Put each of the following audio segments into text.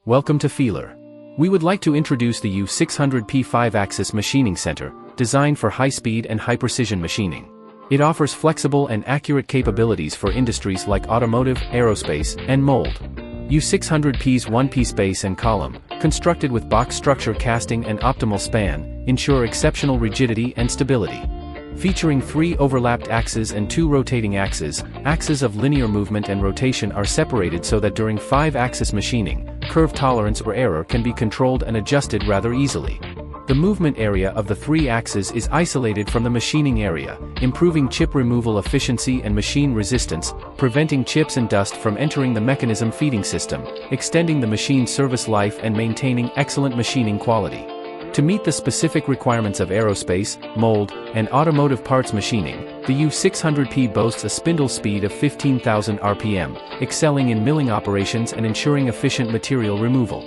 Welcome to Feeler. We would like to introduce the U-600P 5-axis machining center, designed for high-speed and high-precision machining. It offers flexible and accurate capabilities for industries like automotive, aerospace, and mold. U-600P's one-piece base and column, constructed with box structure casting and optimal span, ensure exceptional rigidity and stability. Featuring 3 overlapped axes and 2 rotating axes, axes of linear movement and rotation are separated so that during 5-axis machining, curve tolerance or error can be controlled and adjusted rather easily. The movement area of the 3 axes is isolated from the machining area, improving chip removal efficiency and machine resistance, preventing chips and dust from entering the mechanism feeding system, extending the machine's service life and maintaining excellent machining quality. To meet the specific requirements of aerospace, mold, and automotive parts machining, the U-600P boasts a spindle speed of 15,000 RPM, excelling in milling operations and ensuring efficient material removal.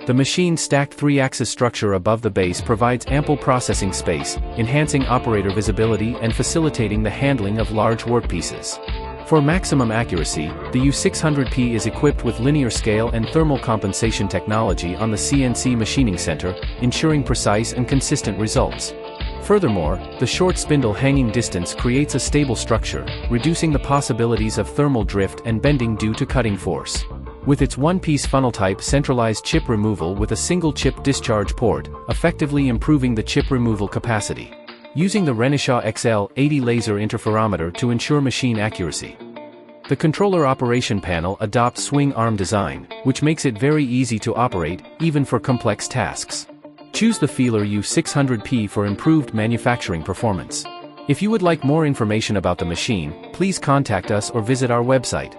The machine's stacked 3-axis structure above the base provides ample processing space, enhancing operator visibility and facilitating the handling of large workpieces. For maximum accuracy, the U-600P is equipped with linear scale and thermal compensation technology on the CNC machining center, ensuring precise and consistent results. Furthermore, the short spindle hanging distance creates a stable structure, reducing the possibilities of thermal drift and bending due to cutting force. With its one-piece funnel-type centralized chip removal with a single chip discharge port, effectively improving the chip removal capacity. Using the Renishaw XL80 laser interferometer to ensure machine accuracy. The controller operation panel adopts swing arm design, which makes it very easy to operate, even for complex tasks. Choose the Feeler U-600P for improved manufacturing performance. If you would like more information about the machine, please contact us or visit our website.